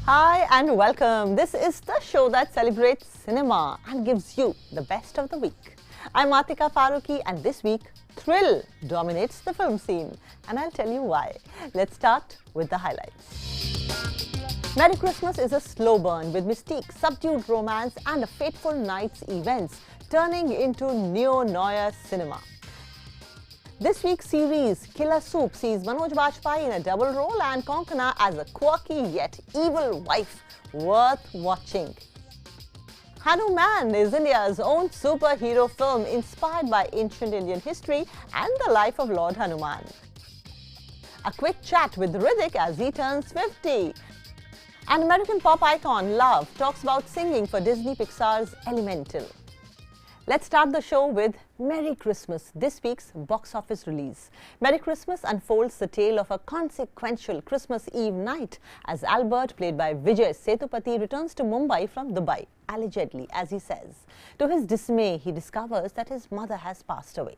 Hi and welcome. This is the show that celebrates cinema and gives you the best of the week. I'm Atika Farooqui and this week, thrill dominates the film scene. And I'll tell you why. Let's start with the highlights. Merry Christmas is a slow burn with mystique, subdued romance and a fateful night's events turning into neo-noir cinema. This week's series, Killer Soup, sees Manoj Bajpayee in a double role and Konkona as a quirky yet evil wife worth watching. Hanu Man is India's own superhero film inspired by ancient Indian history and the life of Lord Hanuman. A quick chat with Hrithik as he turns 50. An American pop icon, Lauv, talks about singing for Disney Pixar's Elemental. Let's start the show with Merry Christmas, this week's box office release. Merry Christmas unfolds the tale of a consequential Christmas Eve night as Albert, played by Vijay Sethupathi, returns to Mumbai from Dubai, allegedly, as he says. To his dismay, he discovers that his mother has passed away.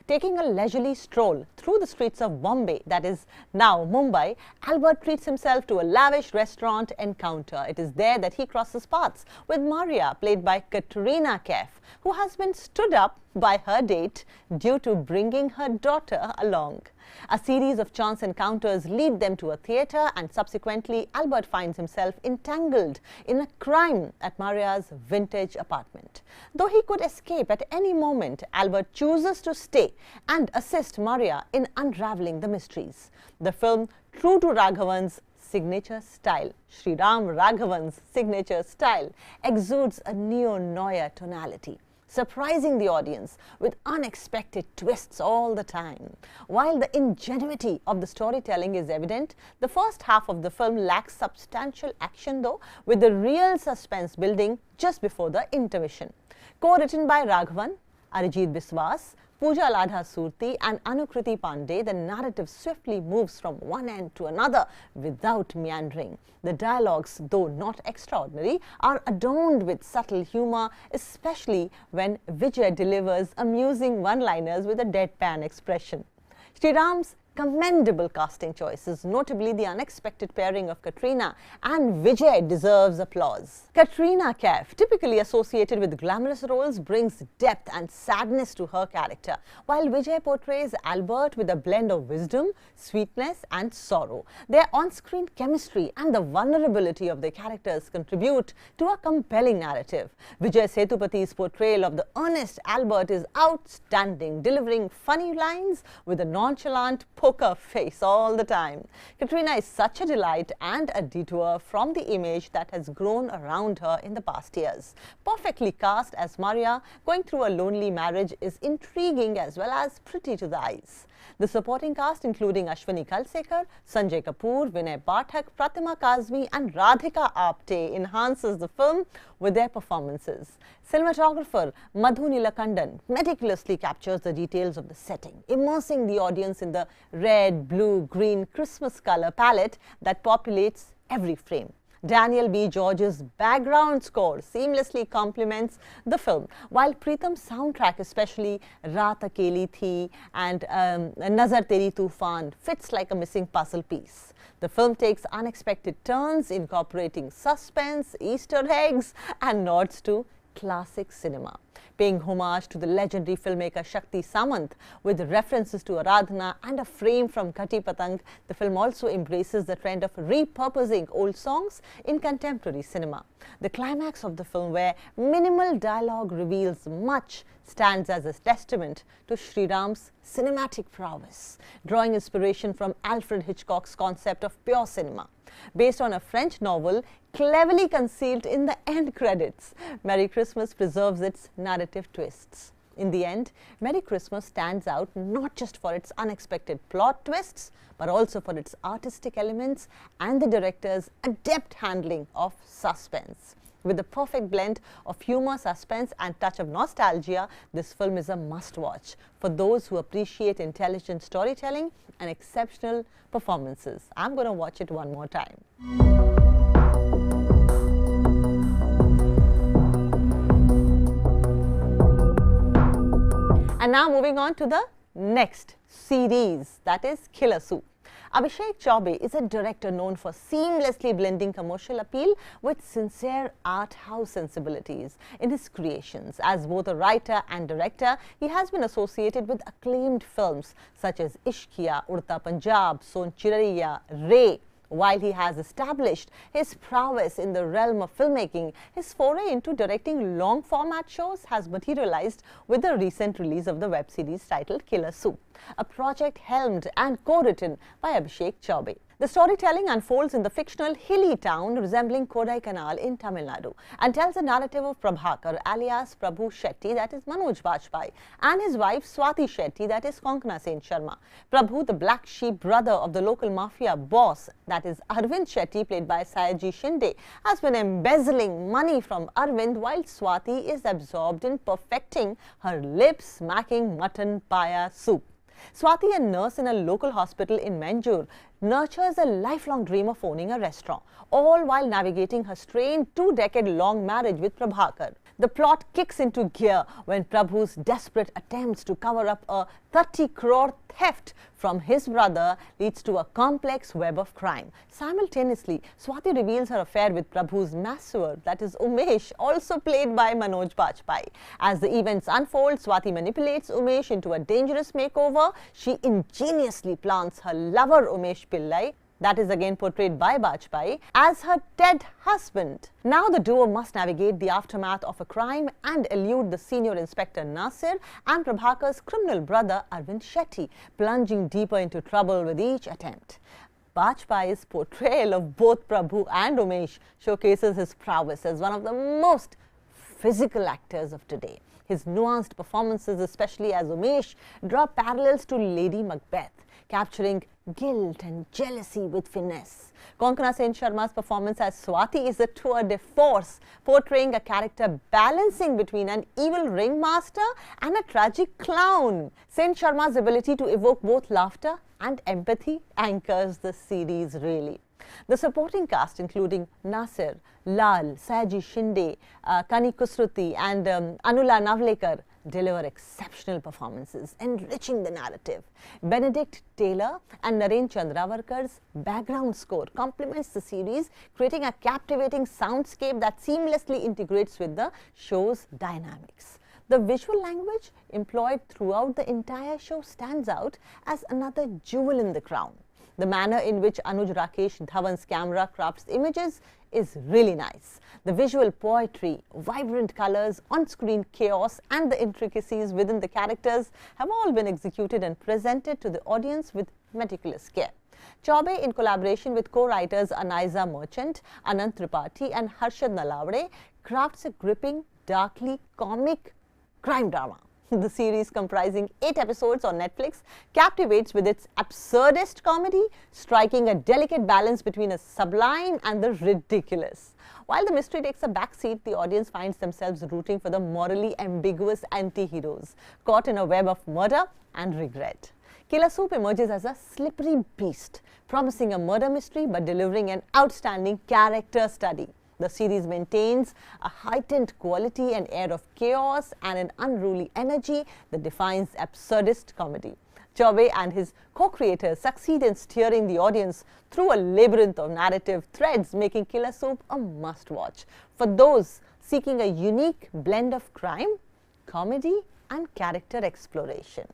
Taking a leisurely stroll through the streets of Bombay, that is now Mumbai, Albert treats himself to a lavish restaurant encounter. It is there that he crosses paths with Maria, played by Katrina Kaif, who has been stood up by her date due to bringing her daughter along. A series of chance encounters lead them to a theatre and subsequently Albert finds himself entangled in a crime at Maria's vintage apartment. Though he could escape at any moment, Albert chooses to stay and assist Maria in unraveling the mysteries. The film, true to Raghavan's signature style, Sriram Raghavan's signature style, exudes a neo-noir tonality, surprising the audience with unexpected twists all the time. While the ingenuity of the storytelling is evident, the first half of the film lacks substantial action though, with the real suspense building just before the intermission. Co-written by Raghavan, Arijit Biswas, Pooja Ladha Surti and Anukriti Pandey, the narrative swiftly moves from one end to another without meandering. The dialogues, though not extraordinary, are adorned with subtle humor, especially when Vijay delivers amusing one-liners with a deadpan expression. Sriram's commendable casting choices, notably the unexpected pairing of Katrina and Vijay, deserves applause. Katrina Kaif, typically associated with glamorous roles, brings depth and sadness to her character, while Vijay portrays Albert with a blend of wisdom, sweetness and sorrow. Their on-screen chemistry and the vulnerability of their characters contribute to a compelling narrative. Vijay Sethupath's portrayal of the earnest Albert is outstanding, delivering funny lines with a nonchalant poker face all the time. Katrina is such a delight and a detour from the image that has grown around her in the past years. Perfectly cast as Maria going through a lonely marriage is intriguing as well as pretty to the eyes. The supporting cast, including Ashwini Kalsekar, Sanjay Kapoor, Vinay Pathak, Pratima Kazmi and Radhika Apte, enhances the film with their performances. Cinematographer Madhu Nilakandan meticulously captures the details of the setting, immersing the audience in the red, blue, green Christmas color palette that populates every frame. Daniel B. George's background score seamlessly complements the film, while Preetham's soundtrack, especially Raat Akeli Thi and Nazar Teri Tufan, fits like a missing puzzle piece. The film takes unexpected turns, incorporating suspense, Easter eggs and nods to classic cinema. Paying homage to the legendary filmmaker Shakti Samant with references to Aradhana and a frame from Khati Patang, the film also embraces the trend of repurposing old songs in contemporary cinema. The climax of the film, where minimal dialogue reveals much, stands as a testament to Sriram's cinematic prowess, drawing inspiration from Alfred Hitchcock's concept of pure cinema. Based on a French novel cleverly concealed in the end credits, Merry Christmas preserves its narrative twists. In the end, Merry Christmas stands out not just for its unexpected plot twists, but also for its artistic elements and the director's adept handling of suspense. With the perfect blend of humor, suspense and touch of nostalgia, this film is a must-watch for those who appreciate intelligent storytelling and exceptional performances. I'm going to watch it one more time. And now moving on to the next series, that is Killer Soup. Abhishek Chaubey is a director known for seamlessly blending commercial appeal with sincere art house sensibilities in his creations. As both a writer and director, he has been associated with acclaimed films such as Ishqiya, Udta Punjab, Son Chiraiya, Ray. While he has established his prowess in the realm of filmmaking, his foray into directing long-format shows has materialized with the recent release of the web series titled Killer Soup, a project helmed and co-written by Abhishek Chaubey. The storytelling unfolds in the fictional hilly town resembling Kodaikanal in Tamil Nadu and tells the narrative of Prabhakar alias Prabhu Shetty, that is Manoj Bajpayee, and his wife Swati Shetty, that is Konkona Sensharma. Prabhu, the black sheep brother of the local mafia boss, that is Arvind Shetty, played by Sayaji Shinde, has been embezzling money from Arvind while Swati is absorbed in perfecting her lip-smacking mutton paya soup. Swati, a nurse in a local hospital in Manjur, nurtures a lifelong dream of owning a restaurant, all while navigating her strained 2-decade-long marriage with Prabhakar. The plot kicks into gear when Prabhu's desperate attempts to cover up a 30 crore theft from his brother leads to a complex web of crime. Simultaneously, Swati reveals her affair with Prabhu's masseur, that is Umesh, also played by Manoj Bajpayee. As the events unfold, Swati manipulates Umesh into a dangerous makeover. She ingeniously plants her lover Umesh Pillai, that is again portrayed by Bajpayee, as her dead husband. Now the duo must navigate the aftermath of a crime and elude the senior Inspector Nasir and Prabhakar's criminal brother Arvind Shetty, plunging deeper into trouble with each attempt. Bajpayee's portrayal of both Prabhu and Umesh showcases his prowess as one of the most physical actors of today. His nuanced performances, especially as Umesh, draw parallels to Lady Macbeth, capturing guilt and jealousy with finesse. Konkona Sensharma's performance as Swati is a tour de force, portraying a character balancing between an evil ringmaster and a tragic clown. Sensharma's ability to evoke both laughter and empathy anchors the series really. The supporting cast, including Nasir, Lal, Sayaji Shinde, Kani Kusruti and Anula Navlekar, deliver exceptional performances, enriching the narrative. Benedict Taylor and Naren Chandravarkar's background score complements the series, creating a captivating soundscape that seamlessly integrates with the show's dynamics. The visual language employed throughout the entire show stands out as another jewel in the crown. The manner in which Anuj Rakesh Dhawan's camera crafts images is really nice. The visual poetry, vibrant colors, on-screen chaos and the intricacies within the characters have all been executed and presented to the audience with meticulous care. Chaubey, in collaboration with co-writers Anaiza Merchant, Anant Tripathi and Harshad Nalawade, crafts a gripping, darkly comic crime drama. The series, comprising 8 episodes on Netflix, captivates with its absurdist comedy, striking a delicate balance between a sublime and the ridiculous. While the mystery takes a backseat, the audience finds themselves rooting for the morally ambiguous anti-heroes, caught in a web of murder and regret. Killer Soup emerges as a slippery beast, promising a murder mystery but delivering an outstanding character study. The series maintains a heightened quality, an air of chaos and an unruly energy that defines absurdist comedy. Chaubey and his co-creators succeed in steering the audience through a labyrinth of narrative threads, making Killer Soup a must-watch for those seeking a unique blend of crime, comedy and character exploration.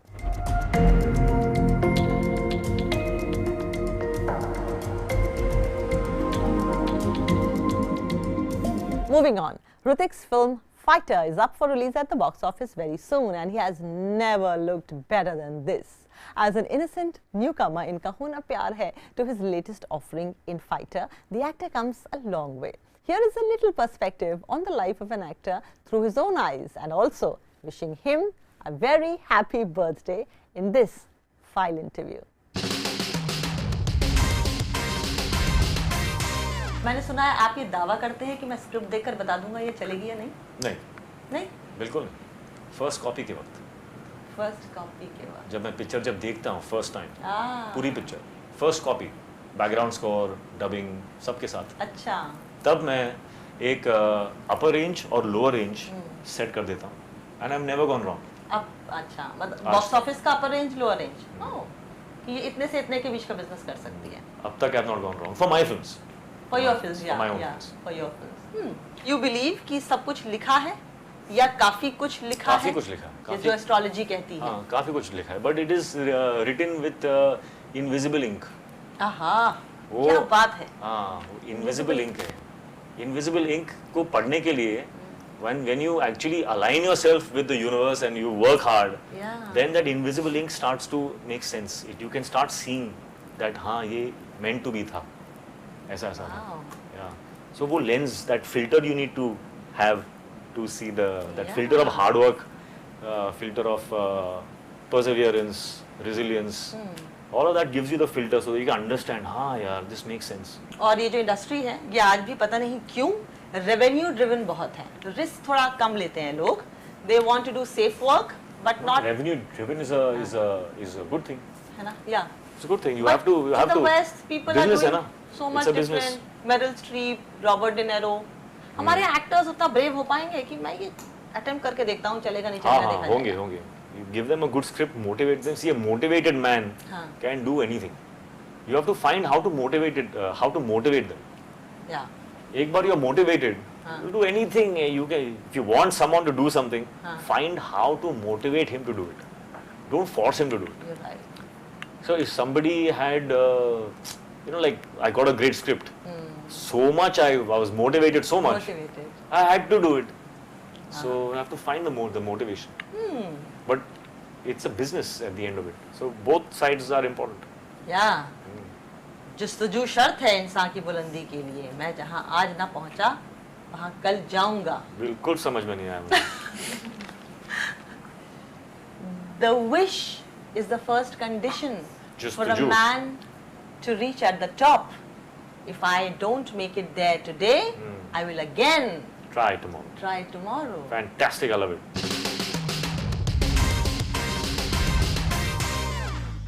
Moving on, Hrithik's film Fighter is up for release at the box office very soon, and he has never looked better than this. As an innocent newcomer in Kaho Na Pyar Hai to his latest offering in Fighter, the actor comes a long way. Here is a little perspective on the life of an actor through his own eyes, and also wishing him a very happy birthday in this file interview. मैंने सुना है आप ये दावा करते हैं कि मैं स्क्रिप्ट देखकर बता दूंगा ये चलेगी या नहीं? नहीं नहीं बिल्कुल नहीं। फर्स्ट कॉपी के वक्त जब मैं पिक्चर देखता हूँ फर्स्ट टाइम, पूरी picture first copy, background score, dubbing सबके साथ, अच्छा, तब मैं एक अपर रेंज और लोअर रेंज सेट कर देता हूँ and I am never gone wrong. अब अच्छा, मतलब बॉक्स ऑफिस का अपर रेंज लोअर रेंज। कि ये इतने से इतने के बीच का बिजनेस कर सकती है? अब तक I have not gone wrong for my films. For your films, yeah, For my own yeah, films. for your films. You believe कि सब कुछ लिखा है या काफी कुछ लिखा काफी है? कुछ लिखा है, जो एस्ट्रोलॉजी कहती है. हाँ, काफी कुछ लिखा है, but it is written with invisible ink. आहा, क्या बात है. हाँ, invisible ink है. Invisible ink को पढ़ने के लिए when you actually align yourself with the universe and you work hard, then that invisible ink starts to make sense. You can start seeing that हाँ ये meant to be था, ऐसा था. Yeah. So वो lens, that filter you need to have to see that filter of hard work, filter of perseverance, resilience. All of that gives you the filter so that you can understand. हाँ यार, this makes sense. और ये जो industry है, ये आज भी पता नहीं क्यों रेवेन्यू ड्रिवन बहुत है. रिस्क थोड़ा कम लेते हैं लोग. They want to do safe work, but not. Revenue driven is a good thing. है ना? Yeah. It's a good thing. You have to. In the West, people are business doing so much different. Meryl Streep, Robert De Niro. हमारे actors उतना brave हो पाएंगे कि मैं ये attempt करके देखता हूँ, चलेगा नहीं चलेगा देखा जाएगा. होंगे. You give them a good script, motivate them. See, a motivated man can do anything. You have to find how to motivate them. Yeah. एक बार you are motivated, you do anything. You can, if you want someone to do something, find how to motivate him to do it. Don't force him to do it. You're right. So if somebody had, like I got a great script, so much I was motivated so much. I had to do it. So I have to find the motivation. But it's a business at the end of it. So both sides are important. Yeah. जस्तजू शर्त है इंसान की बुलंदी के लिए. मैं जहाँ आज ना पहुँचा, वहाँ कल जाऊँगा. बिल्कुल समझ में नहीं आया मुझे. The wish is the first condition for a man to reach at the top. If I don't make it there today, I will again try tomorrow. Fantastic, I love it.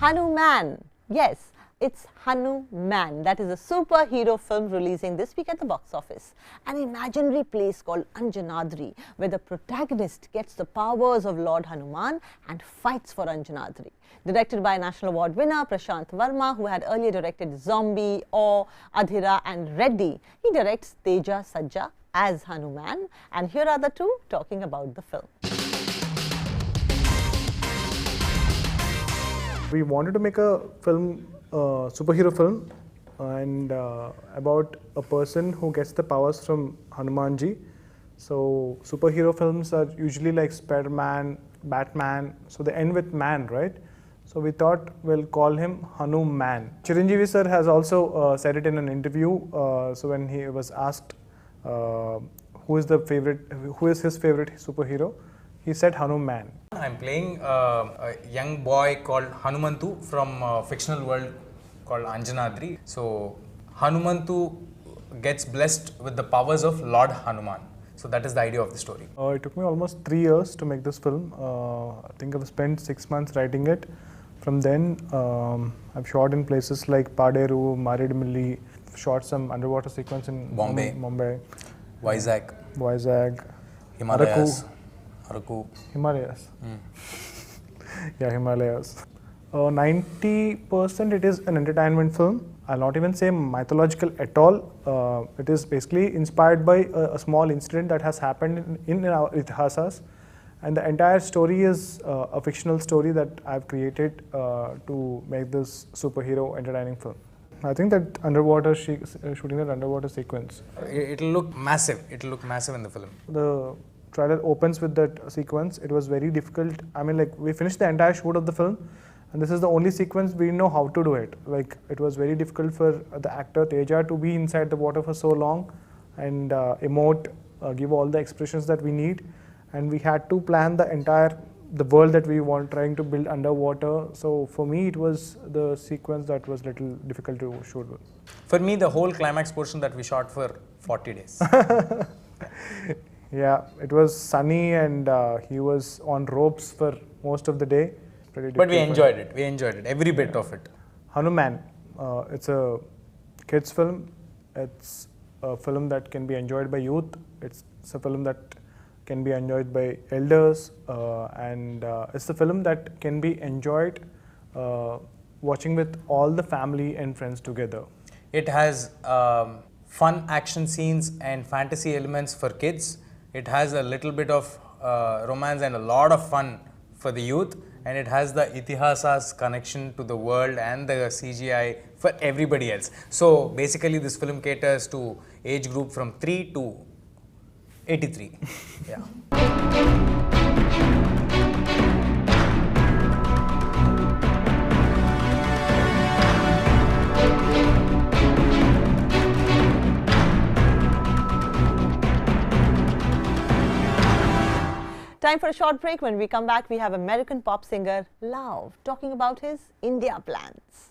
Hanu Man. Yes, it's Hanu Man. That is a superhero film releasing this week at the box office. An imaginary place called Anjanadri, where the protagonist gets the powers of Lord Hanuman and fights for Anjanadri. Directed by National Award winner Prasanth Varma, who had earlier directed Zombie, Awe, Adhira and Reddy. He directs Teja Sajja as Hanu Man, and here are the two talking about the film. We wanted to make a film, superhero film, and about a person who gets the powers from Hanumanji. So superhero films are usually like Spider-Man, Batman, so they end with man, right? So we thought we'll call him Hanu Man. Chiranjeevi sir has also said it in an interview. So when he was asked who is his favorite superhero, he said Hanu Man. I'm playing a young boy called Hanumantu from a fictional world called Anjanadri. So Hanumantu gets blessed with the powers of Lord Hanuman. So that is the idea of the story. It took me almost 3 years to make this film. I think I've spent 6 months writing it. From then, I've shot in places like Paderu, Maridimilli, shot some underwater sequence in Mumbai, Vizag, Himalayas. Himalayas. Yeah, Himalayas. 90% it is an entertainment film. I'll not even say mythological at all. It is basically inspired by a small incident that has happened in our Ithasas. And the entire story is a fictional story that I've created to make this superhero entertaining film. I think that underwater shooting that underwater sequence. It'll look massive. It'll look massive in the film. The trailer opens with that sequence. It was very difficult. I mean, like, we finished the entire shoot of the film, and this is the only sequence we know how to do it. Like, it was very difficult for the actor Teja to be inside the water for so long and emote, give all the expressions that we need. And we had to plan the world that we want, trying to build underwater. So for me, it was the sequence that was little difficult to shoot with. For me, the whole climax portion that we shot for 40 days. Yeah, it was sunny and he was on ropes for most of the day. But we enjoyed it. We enjoyed it, every bit of it. Hanu Man, it's a kids film. It's a film that can be enjoyed by youth. It's a film that can be enjoyed by elders, and it's a film that can be enjoyed watching with all the family and friends together. It has fun action scenes and fantasy elements for kids. It has a little bit of romance and a lot of fun for the youth. And it has the Itihasas connection to the world and the CGI for everybody else. So basically this film caters to age group from 3 to 83. Yeah. Time for a short break. When we come back, we have American pop singer Lauv talking about his India plans.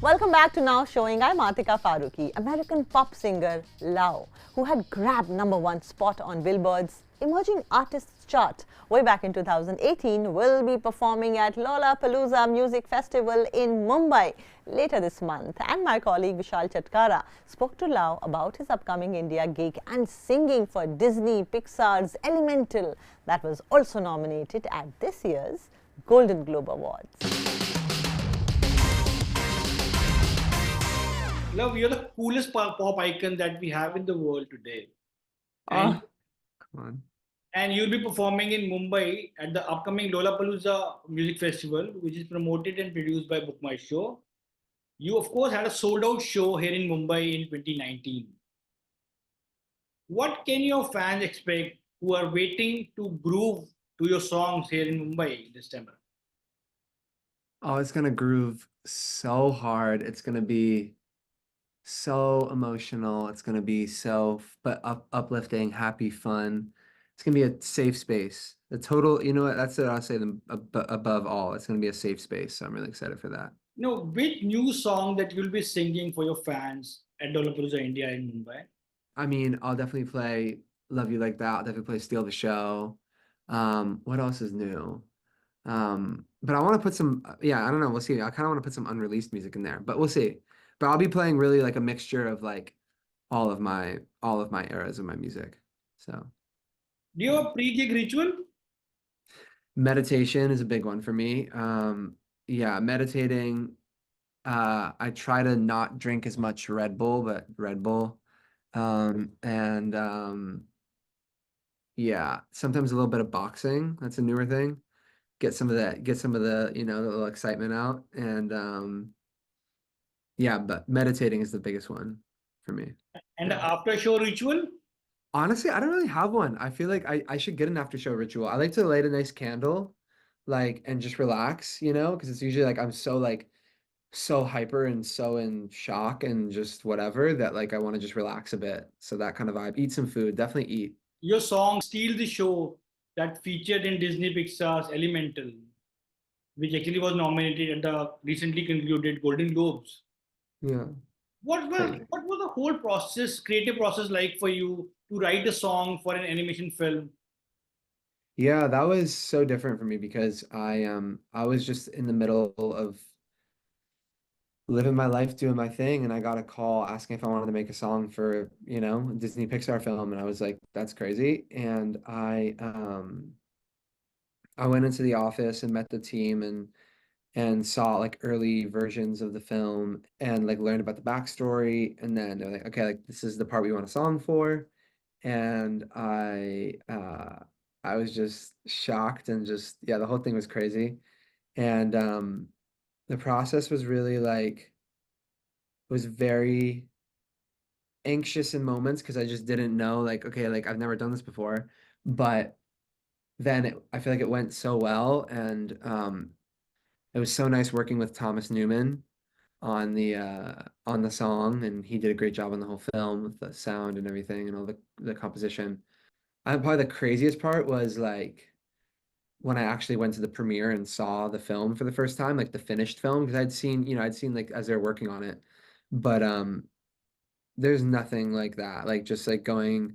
Welcome back to Now Showing. I'm Atika Farooqui. American pop singer Lauv, who had grabbed #1 spot on Billboard's Emerging Artists chart way back in 2018, will be performing at Lollapalooza Music Festival in Mumbai later this month. And my colleague Vishal Chatkara spoke to Lauv about his upcoming India gig and singing for Disney Pixar's Elemental, that was also nominated at this year's Golden Globe Awards. Lauv, you're the coolest pop icon that we have in the world today. Come on. And you'll be performing in Mumbai at the upcoming Lollapalooza Music Festival, which is promoted and produced by Book My Show. You, of course, had a sold-out show here in Mumbai in 2019. What can your fans expect who are waiting to groove to your songs here in Mumbai this time around? Oh, it's gonna groove so hard. It's gonna be so emotional. It's gonna be so uplifting, happy, fun. It's gonna be a safe space. The total, you know what? That's what I'll say. Above all, it's gonna be a safe space. So I'm really excited for that. Which new song that you'll be singing for your fans at Lollapalooza India in Mumbai? I mean, I'll definitely play "Love You Like That." I'll definitely play "Steal the Show." What else is new? But I want to put some. Yeah, I don't know. We'll see. I kind of want to put some unreleased music in there, but we'll see. But I'll be playing really like a mixture of like all of my eras of my music. So. Do you have a pre-gig ritual? Meditation is a big one for me. Yeah, meditating. I try to not drink as much Red Bull, but Red Bull. Yeah, sometimes a little bit of boxing. That's a newer thing. Get some of the, the little excitement out. And yeah, but meditating is the biggest one for me. And the after-show ritual? Honestly, I don't really have one. I feel like I should get an after show ritual. I like to light a nice candle, like, and just relax, because it's usually like I'm so hyper and so in shock and just whatever that like I want to just relax a bit. So that kind of vibe. Eat some food, definitely eat. Your song Steal the Show that featured in Disney Pixar's Elemental, which actually was nominated at the recently concluded Golden Globes. Yeah. What was the whole creative process like for you to write a song for an animation film? Yeah, that was so different for me because I was just in the middle of living my life, doing my thing, and I got a call asking if I wanted to make a song for, a Disney Pixar film, and I was like, that's crazy. And I went into the office and met the team and saw like early versions of the film and like learned about the backstory, and then they're like, okay, like this is the part we want a song for. And I was just shocked and just, yeah, the whole thing was crazy. And the process was really like, was very anxious in moments because I just didn't know, like, okay, like I've never done this before. But then I feel like it went so well, and it was so nice working with Thomas Newman on the song, and he did a great job on the whole film with the sound and everything and all the composition. Probably the craziest part was like when I actually went to the premiere and saw the film for the first time, like the finished film, because I'd seen like as they're working on it, but there's nothing like that, like just like going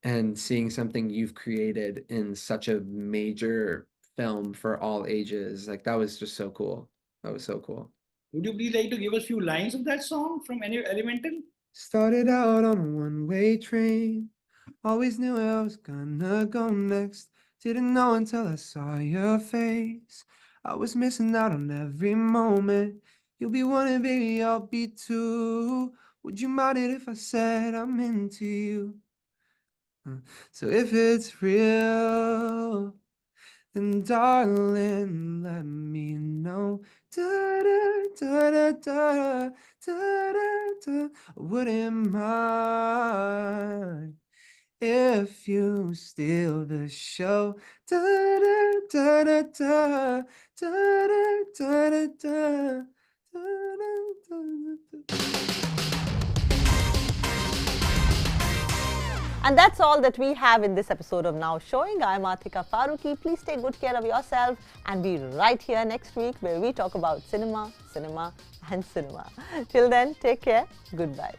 and seeing something you've created in such a major film for all ages, like that was just so cool. That was so cool. Would you please like to give us a few lines of that song from any Elemental? Started out on a one-way train, always knew where I was gonna go next. Didn't know until I saw your face. I was missing out on every moment. You'll be one and baby, I'll be two. Would you mind it if I said I'm into you? So if it's real, then darling, let me know. Da da da da da da da da. Wouldn't mind if you steal the show. Da da da da da da da da da da da. And that's all that we have in this episode of Now Showing. I'm Atika Farooqui. Please take good care of yourself and be right here next week where we talk about cinema, cinema and cinema. Till then, take care. Goodbye.